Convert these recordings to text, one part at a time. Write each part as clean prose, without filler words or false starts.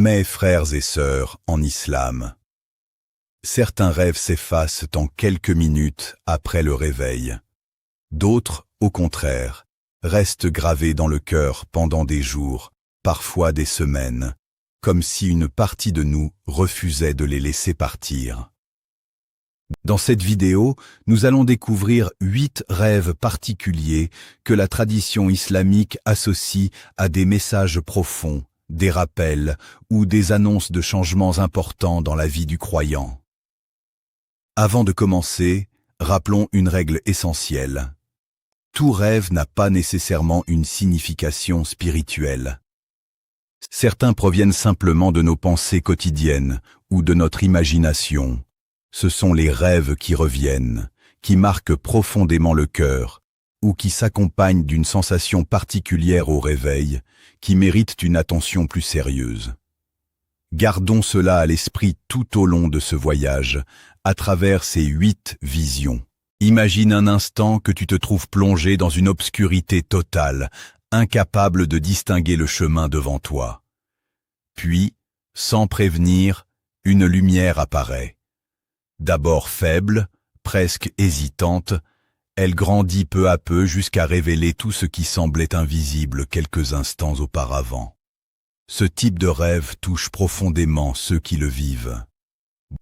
Mes frères et sœurs en islam, certains rêves s'effacent en quelques minutes après le réveil. D'autres, au contraire, restent gravés dans le cœur pendant des jours, parfois des semaines, comme si une partie de nous refusait de les laisser partir. Dans cette vidéo, nous allons découvrir 8 rêves particuliers que la tradition islamique associe à des messages profonds, des rappels ou des annonces de changements importants dans la vie du croyant. Avant de commencer, rappelons une règle essentielle. Tout rêve n'a pas nécessairement une signification spirituelle. Certains proviennent simplement de nos pensées quotidiennes ou de notre imagination. Ce sont les rêves qui reviennent, qui marquent profondément le cœur, ou qui s'accompagnent d'une sensation particulière au réveil, qui méritent une attention plus sérieuse. Gardons cela à l'esprit tout au long de ce voyage, à travers ces 8 visions. Imagine un instant que tu te trouves plongé dans une obscurité totale, incapable de distinguer le chemin devant toi. Puis, sans prévenir, une lumière apparaît. D'abord faible, presque hésitante, elle grandit peu à peu jusqu'à révéler tout ce qui semblait invisible quelques instants auparavant. Ce type de rêve touche profondément ceux qui le vivent.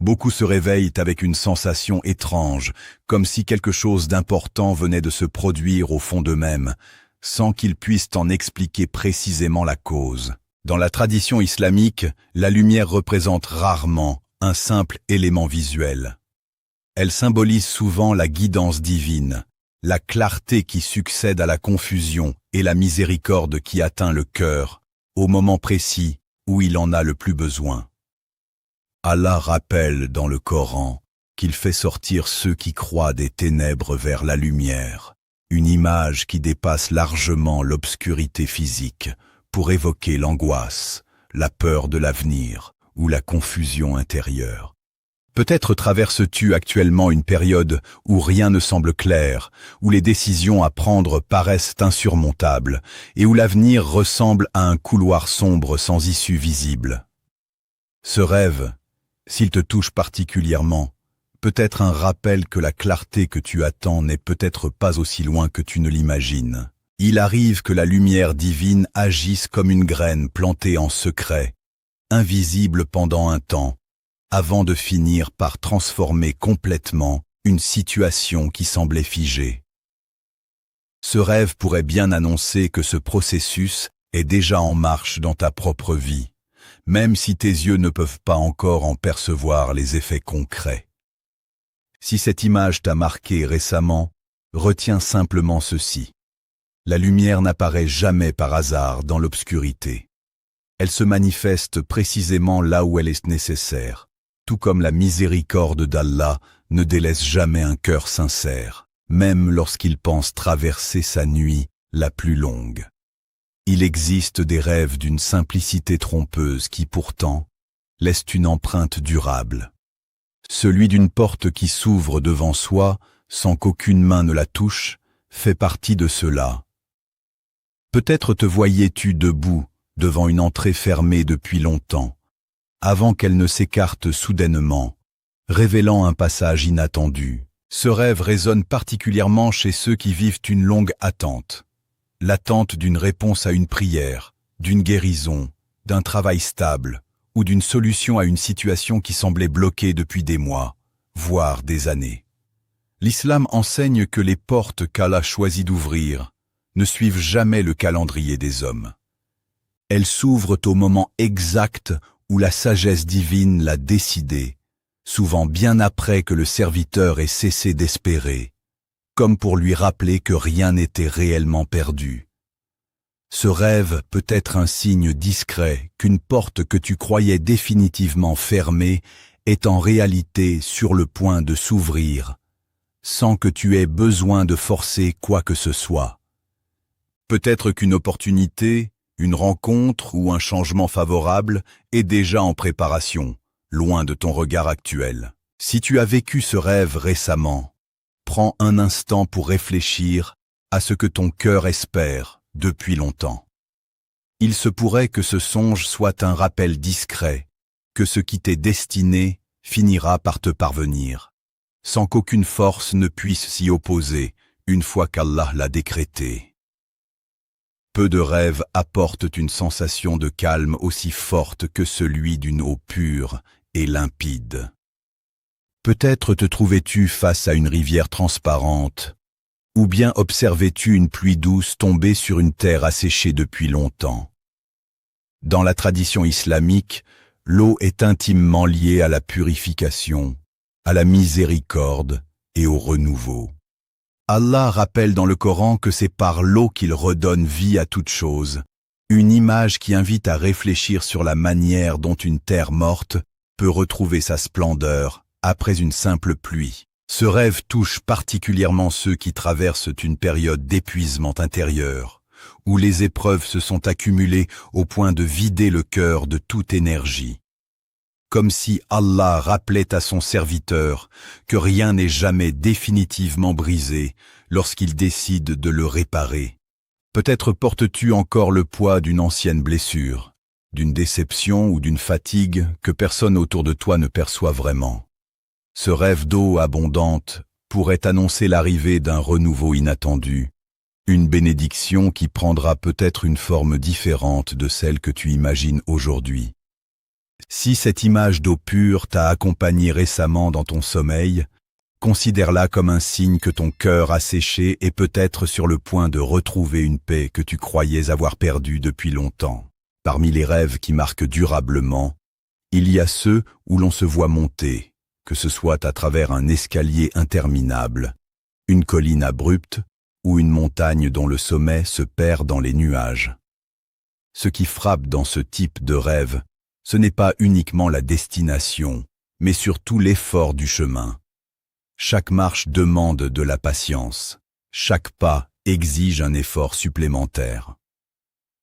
Beaucoup se réveillent avec une sensation étrange, comme si quelque chose d'important venait de se produire au fond d'eux-mêmes, sans qu'ils puissent en expliquer précisément la cause. Dans la tradition islamique, la lumière représente rarement un simple élément visuel. Elle symbolise souvent la guidance divine, la clarté qui succède à la confusion et la miséricorde qui atteint le cœur, au moment précis où il en a le plus besoin. Allah rappelle dans le Coran qu'il fait sortir ceux qui croient des ténèbres vers la lumière, une image qui dépasse largement l'obscurité physique pour évoquer l'angoisse, la peur de l'avenir ou la confusion intérieure. Peut-être traverses-tu actuellement une période où rien ne semble clair, où les décisions à prendre paraissent insurmontables et où l'avenir ressemble à un couloir sombre sans issue visible. Ce rêve, s'il te touche particulièrement, peut être un rappel que la clarté que tu attends n'est peut-être pas aussi loin que tu ne l'imagines. Il arrive que la lumière divine agisse comme une graine plantée en secret, invisible pendant un temps, avant de finir par transformer complètement une situation qui semblait figée. Ce rêve pourrait bien annoncer que ce processus est déjà en marche dans ta propre vie, même si tes yeux ne peuvent pas encore en percevoir les effets concrets. Si cette image t'a marqué récemment, retiens simplement ceci. La lumière n'apparaît jamais par hasard dans l'obscurité. Elle se manifeste précisément là où elle est nécessaire, tout comme la miséricorde d'Allah ne délaisse jamais un cœur sincère, même lorsqu'il pense traverser sa nuit la plus longue. Il existe des rêves d'une simplicité trompeuse qui pourtant laissent une empreinte durable. Celui d'une porte qui s'ouvre devant soi sans qu'aucune main ne la touche fait partie de cela. Peut-être te voyais-tu debout devant une entrée fermée depuis longtemps, avant qu'elle ne s'écarte soudainement, révélant un passage inattendu. Ce rêve résonne particulièrement chez ceux qui vivent une longue attente. L'attente d'une réponse à une prière, d'une guérison, d'un travail stable ou d'une solution à une situation qui semblait bloquée depuis des mois, voire des années. L'islam enseigne que les portes qu'Allah choisit d'ouvrir ne suivent jamais le calendrier des hommes. Elles s'ouvrent au moment exact où la sagesse divine l'a décidé, souvent bien après que le serviteur ait cessé d'espérer, comme pour lui rappeler que rien n'était réellement perdu. Ce rêve peut être un signe discret qu'une porte que tu croyais définitivement fermée est en réalité sur le point de s'ouvrir, sans que tu aies besoin de forcer quoi que ce soit. Peut-être qu'une opportunité, une rencontre ou un changement favorable est déjà en préparation, loin de ton regard actuel. Si tu as vécu ce rêve récemment, prends un instant pour réfléchir à ce que ton cœur espère depuis longtemps. Il se pourrait que ce songe soit un rappel discret, que ce qui t'est destiné finira par te parvenir, sans qu'aucune force ne puisse s'y opposer une fois qu'Allah l'a décrété. Peu de rêves apportent une sensation de calme aussi forte que celui d'une eau pure et limpide. Peut-être te trouvais-tu face à une rivière transparente, ou bien observais-tu une pluie douce tomber sur une terre asséchée depuis longtemps. Dans la tradition islamique, l'eau est intimement liée à la purification, à la miséricorde et au renouveau. Allah rappelle dans le Coran que c'est par l'eau qu'il redonne vie à toute chose, une image qui invite à réfléchir sur la manière dont une terre morte peut retrouver sa splendeur après une simple pluie. Ce rêve touche particulièrement ceux qui traversent une période d'épuisement intérieur, où les épreuves se sont accumulées au point de vider le cœur de toute énergie. Comme si Allah rappelait à son serviteur que rien n'est jamais définitivement brisé lorsqu'il décide de le réparer. Peut-être portes-tu encore le poids d'une ancienne blessure, d'une déception ou d'une fatigue que personne autour de toi ne perçoit vraiment. Ce rêve d'eau abondante pourrait annoncer l'arrivée d'un renouveau inattendu, une bénédiction qui prendra peut-être une forme différente de celle que tu imagines aujourd'hui. Si cette image d'eau pure t'a accompagné récemment dans ton sommeil, considère-la comme un signe que ton cœur asséché est peut-être sur le point de retrouver une paix que tu croyais avoir perdue depuis longtemps. Parmi les rêves qui marquent durablement, il y a ceux où l'on se voit monter, que ce soit à travers un escalier interminable, une colline abrupte ou une montagne dont le sommet se perd dans les nuages. Ce qui frappe dans ce type de rêve, ce n'est pas uniquement la destination, mais surtout l'effort du chemin. Chaque marche demande de la patience. Chaque pas exige un effort supplémentaire.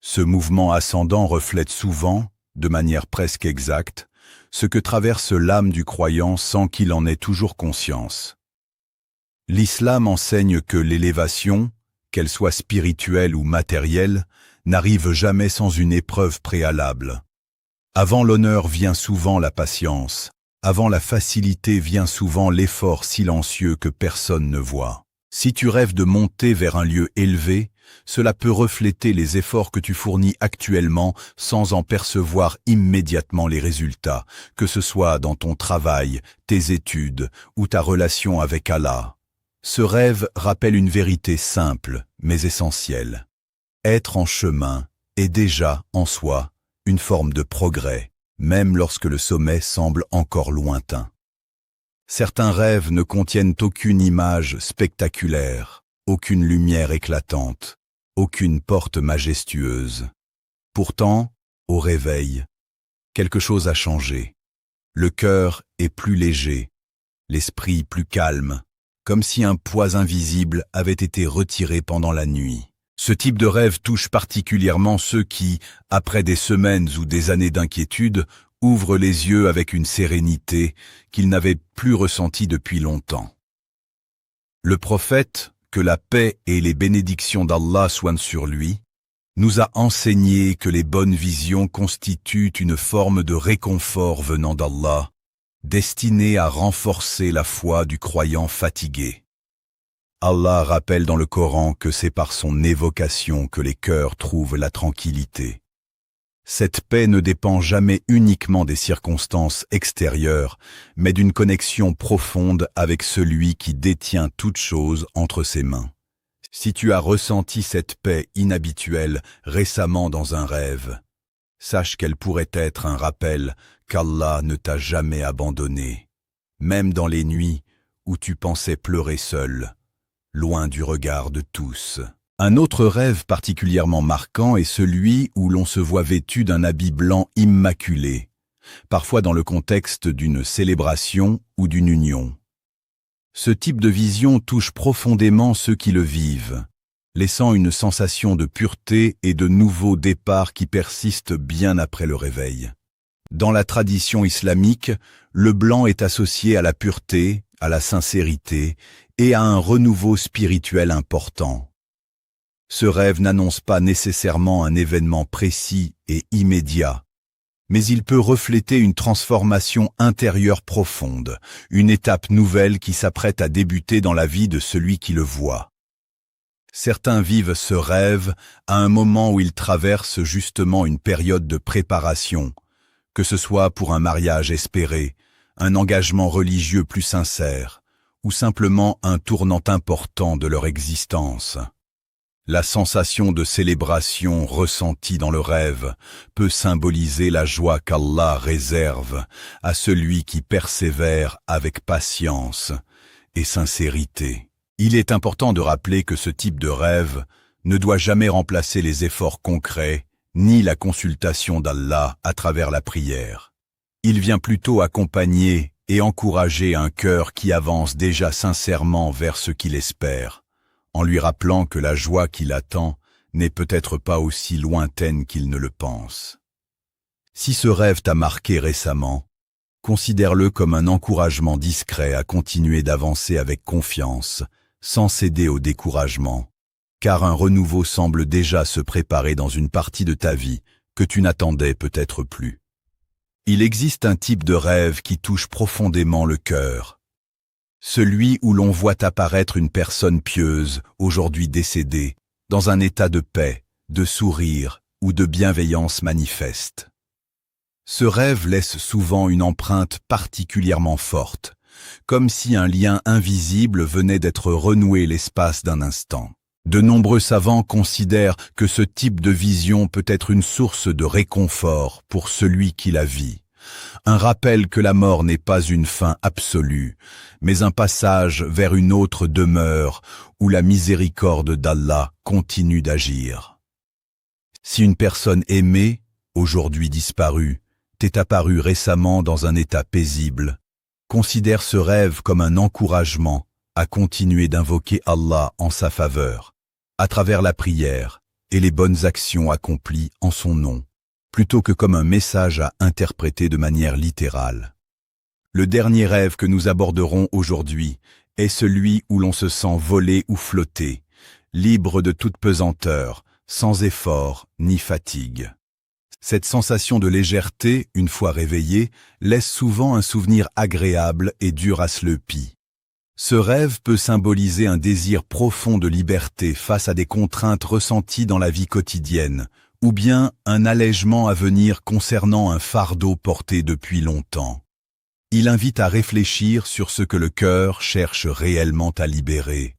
Ce mouvement ascendant reflète souvent, de manière presque exacte, ce que traverse l'âme du croyant sans qu'il en ait toujours conscience. L'islam enseigne que l'élévation, qu'elle soit spirituelle ou matérielle, n'arrive jamais sans une épreuve préalable. Avant l'honneur vient souvent la patience, avant la facilité vient souvent l'effort silencieux que personne ne voit. Si tu rêves de monter vers un lieu élevé, cela peut refléter les efforts que tu fournis actuellement sans en percevoir immédiatement les résultats, que ce soit dans ton travail, tes études ou ta relation avec Allah. Ce rêve rappelle une vérité simple, mais essentielle. Être en chemin est déjà, en soi, une forme de progrès, même lorsque le sommet semble encore lointain. Certains rêves ne contiennent aucune image spectaculaire, aucune lumière éclatante, aucune porte majestueuse. Pourtant, au réveil, quelque chose a changé. Le cœur est plus léger, l'esprit plus calme, comme si un poids invisible avait été retiré pendant la nuit. Ce type de rêve touche particulièrement ceux qui, après des semaines ou des années d'inquiétude, ouvrent les yeux avec une sérénité qu'ils n'avaient plus ressentie depuis longtemps. Le prophète, que la paix et les bénédictions d'Allah soient sur lui, nous a enseigné que les bonnes visions constituent une forme de réconfort venant d'Allah, destinée à renforcer la foi du croyant fatigué. Allah rappelle dans le Coran que c'est par son évocation que les cœurs trouvent la tranquillité. Cette paix ne dépend jamais uniquement des circonstances extérieures, mais d'une connexion profonde avec celui qui détient toute chose entre ses mains. Si tu as ressenti cette paix inhabituelle récemment dans un rêve, sache qu'elle pourrait être un rappel qu'Allah ne t'a jamais abandonné, même dans les nuits où tu pensais pleurer seul, loin du regard de tous. Un autre rêve particulièrement marquant est celui où l'on se voit vêtu d'un habit blanc immaculé, parfois dans le contexte d'une célébration ou d'une union. Ce type de vision touche profondément ceux qui le vivent, laissant une sensation de pureté et de nouveau départ qui persiste bien après le réveil. Dans la tradition islamique, le blanc est associé à la pureté, à la sincérité et à un renouveau spirituel important. Ce rêve n'annonce pas nécessairement un événement précis et immédiat, mais il peut refléter une transformation intérieure profonde, une étape nouvelle qui s'apprête à débuter dans la vie de celui qui le voit. Certains vivent ce rêve à un moment où ils traversent justement une période de préparation, que ce soit pour un mariage espéré, un engagement religieux plus sincère, ou simplement un tournant important de leur existence. La sensation de célébration ressentie dans le rêve peut symboliser la joie qu'Allah réserve à celui qui persévère avec patience et sincérité. Il est important de rappeler que ce type de rêve ne doit jamais remplacer les efforts concrets ni la consultation d'Allah à travers la prière. Il vient plutôt accompagner et encourager un cœur qui avance déjà sincèrement vers ce qu'il espère, en lui rappelant que la joie qui l'attend n'est peut-être pas aussi lointaine qu'il ne le pense. Si ce rêve t'a marqué récemment, considère-le comme un encouragement discret à continuer d'avancer avec confiance, sans céder au découragement, car un renouveau semble déjà se préparer dans une partie de ta vie que tu n'attendais peut-être plus. Il existe un type de rêve qui touche profondément le cœur. Celui où l'on voit apparaître une personne pieuse, aujourd'hui décédée, dans un état de paix, de sourire ou de bienveillance manifeste. Ce rêve laisse souvent une empreinte particulièrement forte, comme si un lien invisible venait d'être renoué l'espace d'un instant. De nombreux savants considèrent que ce type de vision peut être une source de réconfort pour celui qui la vit. Un rappel que la mort n'est pas une fin absolue, mais un passage vers une autre demeure où la miséricorde d'Allah continue d'agir. Si une personne aimée, aujourd'hui disparue, t'est apparue récemment dans un état paisible, considère ce rêve comme un encouragement à continuer d'invoquer Allah en sa faveur, à travers la prière et les bonnes actions accomplies en son nom, plutôt que comme un message à interpréter de manière littérale. Le dernier rêve que nous aborderons aujourd'hui est celui où l'on se sent voler ou flotter, libre de toute pesanteur, sans effort ni fatigue. Cette sensation de légèreté, une fois réveillée, laisse souvent un souvenir agréable et dur à se le pis. Ce rêve peut symboliser un désir profond de liberté face à des contraintes ressenties dans la vie quotidienne, ou bien un allègement à venir concernant un fardeau porté depuis longtemps. Il invite à réfléchir sur ce que le cœur cherche réellement à libérer.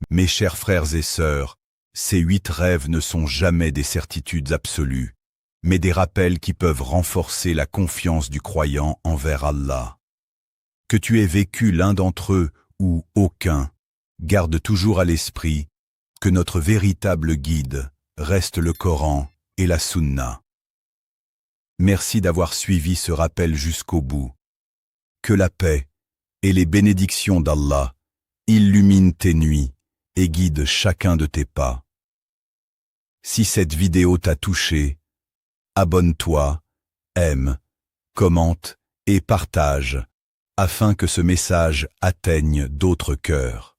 Mes chers frères et sœurs, ces 8 rêves ne sont jamais des certitudes absolues, mais des rappels qui peuvent renforcer la confiance du croyant envers Allah. Que tu aies vécu l'un d'entre eux ou aucun, garde toujours à l'esprit que notre véritable guide reste le Coran et la Sunna. Merci d'avoir suivi ce rappel jusqu'au bout. Que la paix et les bénédictions d'Allah illuminent tes nuits et guident chacun de tes pas. Si cette vidéo t'a touché, abonne-toi, aime, commente et partage afin que ce message atteigne d'autres cœurs.